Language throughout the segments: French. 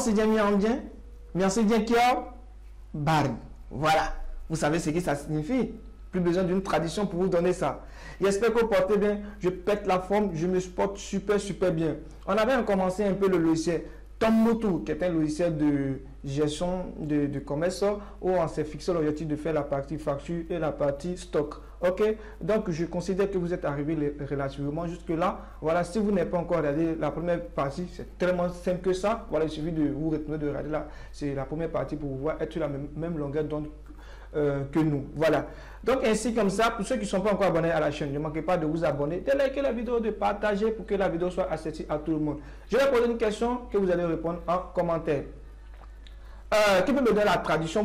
c'est bien mis en bien. Merci bien qui a barbe. Voilà. Vous savez ce que ça signifie. Plus besoin d'une tradition pour vous donner ça. J'espère que vous portez bien. Je pète la forme. Je me porte super, super bien. On avait commencé un peu le logiciel Tombouctou, qui est un logiciel de gestion de commerce où on s'est fixé l'objectif de faire la partie facture et la partie stock. Ok, donc je considère que vous êtes arrivé relativement jusque là. Voilà, si vous n'avez pas encore regardé la première partie, c'est tellement simple que ça. Voilà, il suffit de vous retourner de regarder là. C'est la première partie pour pouvoir être sur la même longueur d'onde que nous. Voilà. Donc ainsi comme ça, pour ceux qui ne sont pas encore abonnés à la chaîne, ne manquez pas de vous abonner, de liker la vidéo, de partager pour que la vidéo soit accessible à tout le monde. Je vais poser une question que vous allez répondre en commentaire. Qui peut me donner la traduction,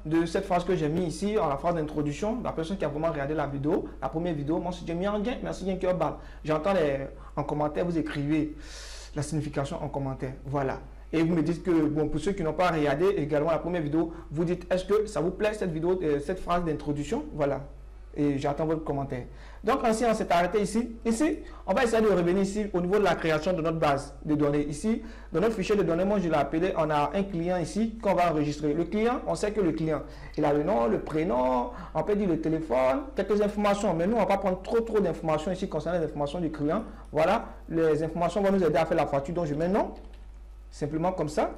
de cette phrase que j'ai mis ici, en la phrase d'introduction, la personne qui a vraiment regardé la vidéo, la première vidéo, moi c'est Jamie Anguin, merci bien que bal. J'entends en commentaire, vous écrivez la signification en commentaire, voilà. Et vous me dites que, bon, pour ceux qui n'ont pas regardé également la première vidéo, vous dites, est-ce que ça vous plaît cette vidéo, cette phrase d'introduction, voilà. Et j'attends votre commentaire. Donc ainsi, on s'est arrêté ici. Ici, on va essayer de revenir ici au niveau de la création de notre base de données. Ici, dans notre fichier de données, moi je l'ai appelé, on a un client ici qu'on va enregistrer. Le client, on sait que le client, il a le nom, le prénom, on peut dire le téléphone, quelques informations. Mais nous, on va pas prendre trop d'informations ici concernant les informations du client. Voilà, les informations vont nous aider à faire la facture. Donc je mets nom, simplement comme ça.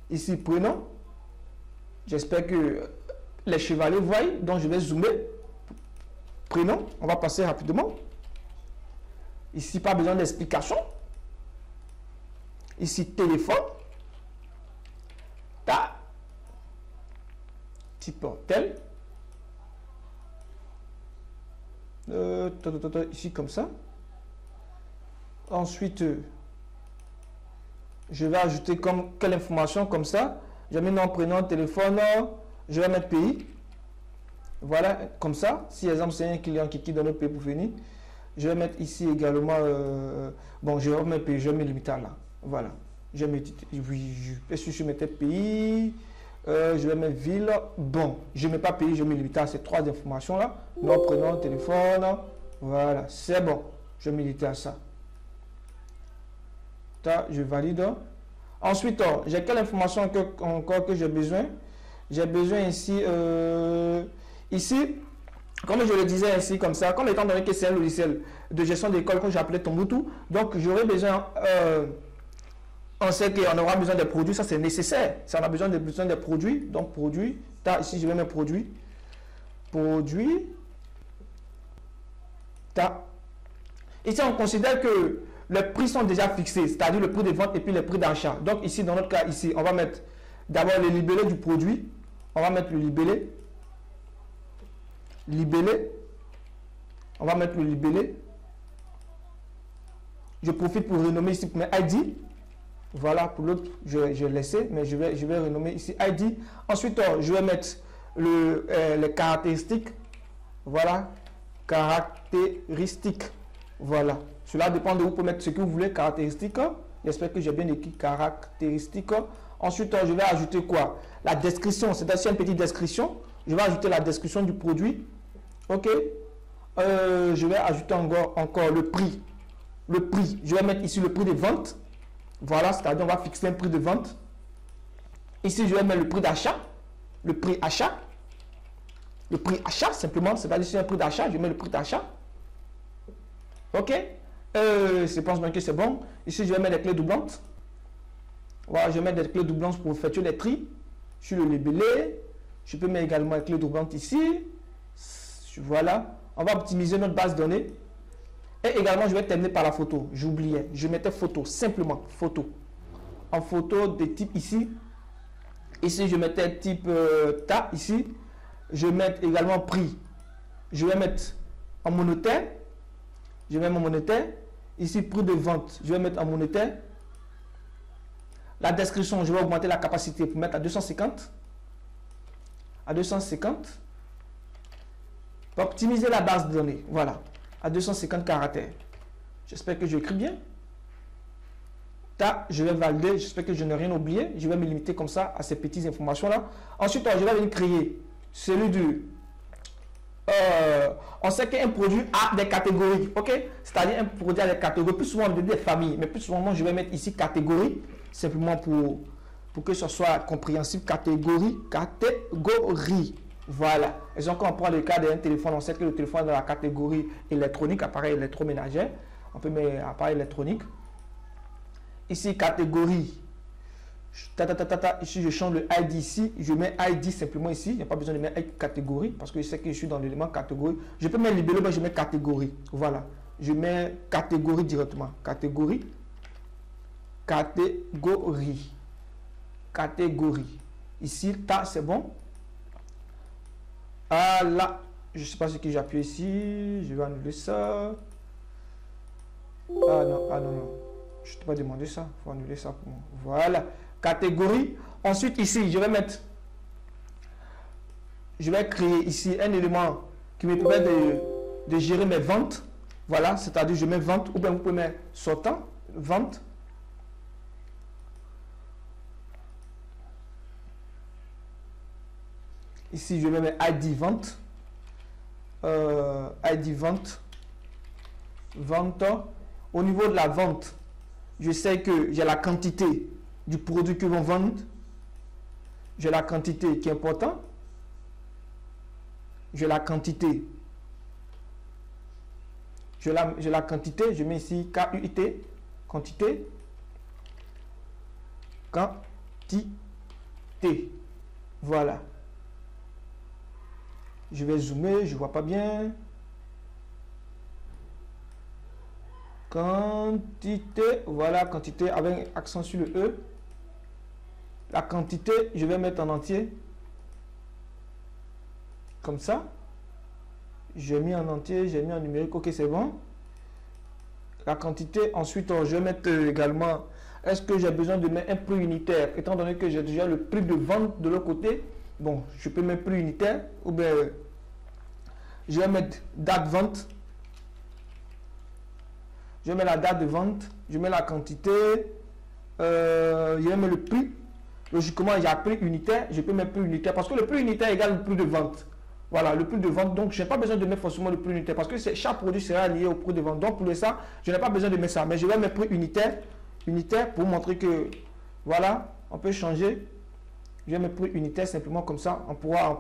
Ici, prénom. J'espère que les chevaliers voient, donc je vais zoomer. Prénom, on va passer rapidement. Ici, pas besoin d'explication. Ici, téléphone. Ta. Type tel. Ici, comme ça. Ensuite, je vais ajouter comme quelle information comme ça. J'ai mis nom, prénom, téléphone. Je vais mettre pays. Voilà, comme ça. Si, exemple, c'est un client qui quitte dans notre pays pour venir, je vais mettre ici également. Bon, je vais mettre pays, je vais me limiter là. Voilà. Je vais mettre, je mettais pays. Je vais mettre ville. Bon, je ne mets pas pays, je vais me limiter à ces trois informations là. Nom, prénom, téléphone. Voilà, c'est bon. Je vais me limiter à ça. Ça, je valide. Ensuite, j'ai quelle information encore que j'ai besoin? J'ai besoin ici, ici, comme je le disais ici, comme ça, comme étant donné que c'est un logiciel de gestion d'école que j'appelais Tombouctou, donc j'aurais besoin, on sait qu'on aura besoin des produits, ça c'est nécessaire, ça on a besoin des produits, donc produits, ici je vais mettre produits, ici on considère que les prix sont déjà fixés, c'est-à-dire le prix de vente et puis les prix d'achat. Donc ici, dans notre cas, ici, on va mettre d'abord le libellé du produit. On va mettre le libellé. On va mettre le libellé. Je profite pour renommer ici pour mes ID. Voilà, pour l'autre, je laissé, mais je vais renommer ici ID. Ensuite, je vais mettre les caractéristiques. Voilà, caractéristiques. Voilà. Cela dépend de vous pour mettre ce que vous voulez, caractéristiques. J'espère que j'ai bien écrit caractéristiques. Ensuite, je vais ajouter quoi? La description, c'est-à-dire une petite description. Je vais ajouter la description du produit. Ok. Je vais ajouter encore le prix. Le prix, je vais mettre ici le prix de vente. Voilà, c'est-à-dire on va fixer un prix de vente. Ici, je vais mettre le prix d'achat. Le prix achat. Le prix achat, simplement, c'est-à-dire c'est un prix d'achat. Je mets le prix d'achat. Ok. Je pense bien que c'est bon. Ici, je vais mettre les clés doublantes. Voilà, je vais mettre des clés doublantes pour effectuer les tri. Sur le libellé. Je peux mettre également les clés doublantes ici. Voilà. On va optimiser notre base de données. Et également, je vais terminer par la photo. J'oubliais. Je mettais photo. Simplement, photo. En photo de type ici. Ici, je mettais type ta ici. Je vais mettre également prix. Je vais mettre en monétaire. Je vais mettre en monétaire. Ici, prix de vente, je vais mettre en monétaire. La description, je vais augmenter la capacité pour mettre à 250. À 250. Pour optimiser la base de données. Voilà. À 250 caractères. J'espère que j'écris bien. Là, je vais valider. J'espère que je n'ai rien oublié. Je vais me limiter comme ça à ces petites informations-là. Ensuite, je vais venir créer celui du... on sait qu'un produit a des catégories, ok? C'est-à-dire un produit a des catégories. Plus souvent, on dit des familles, mais plus souvent, je vais mettre ici catégorie. simplement pour que ce soit compréhensible. Catégorie, catégorie. Voilà. Et donc, quand on prend le cas d'un téléphone, on sait que le téléphone est dans la catégorie électronique, appareil électroménager. On peut mettre appareil électronique. Ici, catégorie. Ici, je change le ID ici. Je mets ID simplement ici. Il n'y a pas besoin de mettre catégorie parce que je sais que je suis dans l'élément catégorie. Je peux mettre libellé, mais je mets catégorie. Voilà. Je mets catégorie directement. Catégorie. Catégorie. Catégorie. Ici, c'est bon. Ah là, je ne sais pas ce que j'appuie ici. Je vais annuler ça. Ah non, non. Je ne t'ai pas demandé ça. Il faut annuler ça pour moi. Voilà. Catégorie. Ensuite, ici, je vais créer ici un élément qui me permet de gérer mes ventes. Voilà, c'est-à-dire je mets vente ou bien vous pouvez mettre sortant, vente. Ici, je vais mettre ID vente. ID vente. Vente. Au niveau de la vente, je sais que j'ai la quantité du produit que l'on vend. J'ai la quantité qui est importante. J'ai la quantité. J'ai la quantité. Je mets ici KUT. Quantité. Quantité. Voilà. Je vais zoomer. Je ne vois pas bien. Quantité, voilà, quantité avec accent sur le E. La quantité, je vais mettre en entier. Comme ça. J'ai mis en entier, j'ai mis en numérique. Ok, c'est bon. La quantité, ensuite, je vais mettre également. Est-ce que j'ai besoin de mettre un prix unitaire? Étant donné que j'ai déjà le prix de vente de l'autre côté. Bon, je peux mettre prix unitaire. Ou bien, je vais mettre date vente. Je mets la date de vente, je mets la quantité, je mets le prix. Logiquement, il y a prix unitaire, je peux mettre prix unitaire parce que le prix unitaire égale le prix de vente. Voilà, le prix de vente. Donc, je n'ai pas besoin de mettre forcément le prix unitaire parce que chaque produit sera lié au prix de vente. Donc, pour ça, je n'ai pas besoin de mettre ça. Mais je vais mettre prix unitaire pour montrer que, voilà, on peut changer. Je vais mettre prix unitaire simplement comme ça. On pourra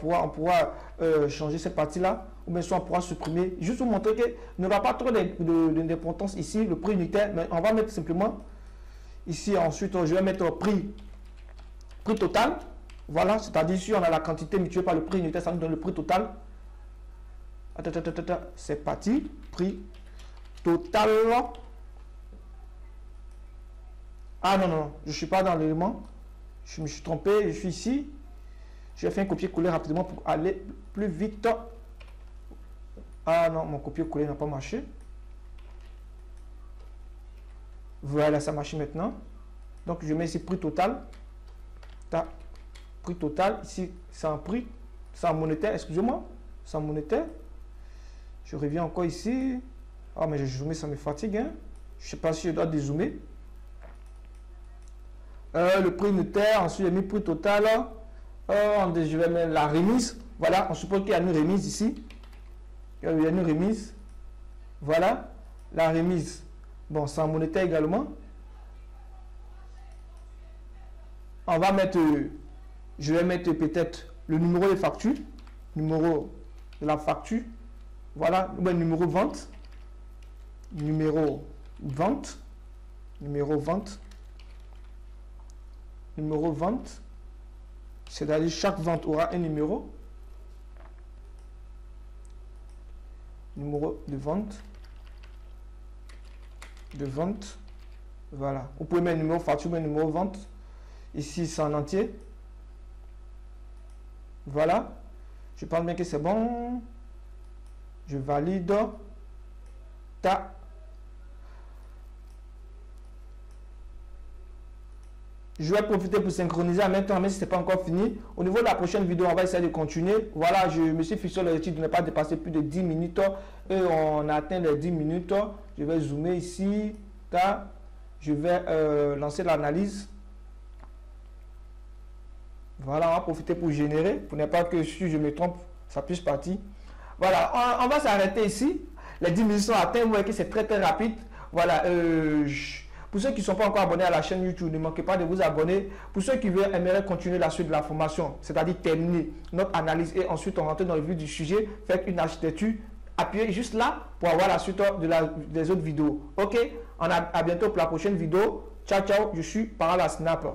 changer cette partie-là. Ou bien soit on pourra supprimer. Juste pour montrer qu'il n'y aura pas trop d'importance ici, le prix unitaire. Mais on va mettre simplement ici. Ensuite, je vais mettre prix total. Voilà, c'est-à-dire ici, on a la quantité mutuelle par le prix unitaire. Ça nous donne le prix total. C'est parti. Prix total. Ah non, je ne suis pas dans l'élément. Je me suis trompé, je suis ici. Je vais faire un copier-coller rapidement pour aller plus vite. Ah non, mon copier-coller n'a pas marché. Voilà, ça marche maintenant. Donc, je mets ici prix total. Prix total. Ici, c'est un prix. C'est en monétaire, excusez-moi. C'est en monétaire. Je reviens encore ici. Ah, mais j'ai zoomé, ça me fatigue. Hein. Je ne sais pas si je dois dézoomer. Le prix unitaire. Ensuite, j'ai mis prix total. Je vais mettre la remise. Voilà, on suppose qu'il y a une remise ici. Il y a une remise. Voilà. La remise. Bon, c'est en monétaire également. On va mettre, je vais mettre peut-être le numéro de facture. Numéro de la facture. Voilà. Le numéro vente. Numéro vente. Numéro vente. Numéro vente. C'est-à-dire chaque vente aura un numéro. Numéro de vente. De vente. Voilà. Vous pouvez mettre numéro facture, mais numéro vente. Ici, c'est en entier. Voilà. Je pense bien que c'est bon. Je valide. Je vais profiter pour synchroniser en même temps, mais si ce n'est pas encore fini. Au niveau de la prochaine vidéo, on va essayer de continuer. Voilà, je me suis fixé l'objectif de ne pas dépasser plus de 10 minutes. Et on a atteint les 10 minutes. Je vais zoomer ici. Je vais lancer l'analyse. Voilà, on va profiter pour générer. Pour ne pas que si je me trompe, ça puisse partir. Voilà, on va s'arrêter ici. Les 10 minutes sont atteintes. Vous voyez que c'est très rapide. Voilà, Pour ceux qui ne sont pas encore abonnés à la chaîne YouTube, ne manquez pas de vous abonner. Pour ceux qui aimeraient continuer la suite de la formation, c'est-à-dire terminer notre analyse et ensuite on rentre dans le vif du sujet, faites une architecture, appuyez juste là pour avoir la suite des autres vidéos. Ok, à bientôt pour la prochaine vidéo. Ciao, ciao, je suis Parala Snap.